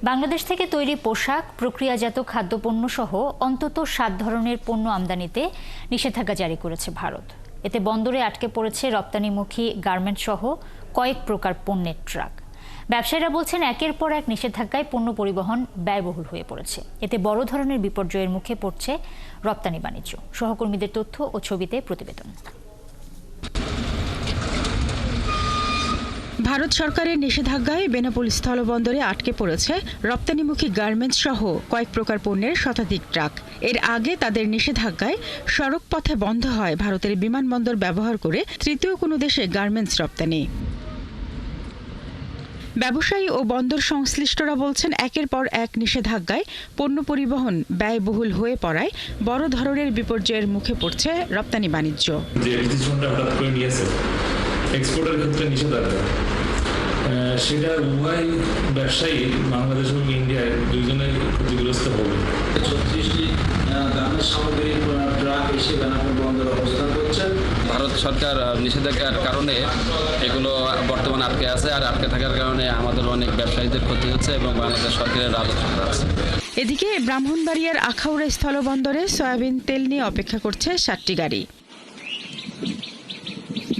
বাংলাদেশ থেকে তৈরি পোশাক, প্রক্রিয়াজাত খাদ্যপণ্য সহ অন্তত ৭ ধরনের পণ্য আমদানিতে নিষেধাজ্ঞা জারি করেছে ভারত। এতে বন্দরে আটকে পড়েছে রপ্তানিমুখী গার্মেন্টস সহ কয়েক প্রকার পণ্যের ট্রাক। ব্যবসায়ীরা বলছেন, একের পর এক নিষেধাজ্ঞায় পণ্য পরিবহন ব্যয়বহুল হয়ে পড়েছে। এতে বড় ধরনের বিপর্যয়ের মুখে পড়ছে রপ্তানি বাণিজ্য। সহকর্মীদের তথ্য ও ছবিতে প্রতিবেদন। ভারত সরকারের নিষেধাজ্ঞায় বেনাপোল স্থলবন্দরে আটকে পড়েছে রপ্তানিমুখী গার্মেন্টস সহ কয়েক প্রকার পণ্যের শতাধিক ট্রাক। এর আগে তাদের নিষেধাজ্ঞায় সড়ক পথে বন্ধ হয় ভারতের বিমানবন্দর ব্যবহার করে তৃতীয় কোনো দেশে গার্মেন্টস রপ্তানি। ব্যবসায়ী ও বন্দর সংশ্লিষ্টরা বলছেন, একের পর এক নিষেধাজ্ঞায় পণ্য পরিবহন ব্যয়বহুল হয়ে পড়ায় বড় ধরনের বিপর্যয়ের মুখে পড়ছে রপ্তানি বাণিজ্য। এক্সপোর্টের ক্ষেত্রে নিষেধাজ্ঞা, সেটা উভয় ব্যবসায়ী বাংলাদেশ এবং ইন্ডিয়ায় দুইজনের ক্ষতিগ্রস্ত হবে। 36টি গার্মেন্টস সামগ্রী ট্রাক এসে বেনাপোল বন্দরে অবস্থান করছে। ভারত সরকার নিষেধাজ্ঞার কারণে এগুলো বর্তমানে আটকে আছে, আর আটকে থাকার কারণে আমাদের অনেক ব্যবসায়ীদের ক্ষতি হচ্ছে এবং বাংলাদেশ সরকারের রাজস্ব আছে। এদিকে ব্রাহ্মণবাড়িয়ার আখাউড়া স্থলবন্দরে সয়াবিন তেল নিয়ে অপেক্ষা করছে 7টি গাড়ি।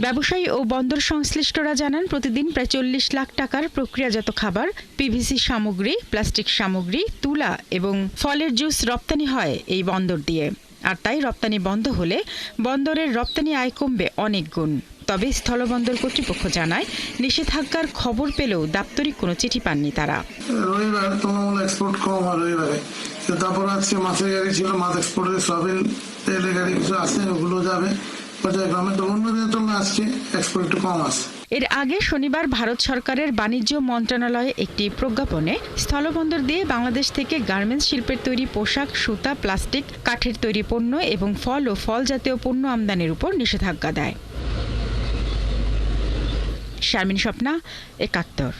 ব্যবসায়ী ও বন্দর সংশ্লিষ্টরা জানান, প্রতিদিন প্রায় 40 লাখ টাকার প্রক্রিয়াজাত খাবার, পিভিসি সামগ্রী, প্লাস্টিক সামগ্রী, তুলা এবং ফলের জুস রপ্তানি হয় এই বন্দর দিয়ে। আর তাই রপ্তানি বন্ধ হলে বন্দরের রপ্তানি আয় কমবে অনেক গুণ। তবে স্থলবন্দর কর্তৃপক্ষ জানায়, নিষেধাজ্ঞার খবর পেলেও দাপ্তরিক কোনো চিঠি পাননি তারা। রবিবার তৃণমূল এক্সপোর্ট কম হয় রবিবারে, তারপর আজকে মাছের গাড়ি ছিল, মাছ এক্সপোর্টের সয়াবিন তেলের গাড়ি কিছু আছে, ওগুলো যাবে। এর আগে শনিবার ভারত সরকারের বাণিজ্য মন্ত্রণালয়ে একটি প্রজ্ঞাপনে স্থলবন্দর দিয়ে বাংলাদেশ থেকে গার্মেন্টস শিল্পের তৈরি পোশাক, সুতা, প্লাস্টিক, কাঠের তৈরি পণ্য এবং ফল ও ফল জাতীয় পণ্য আমদানির উপর নিষেধাজ্ঞা দেয়। শারমিন স্বপ্না, ৭১।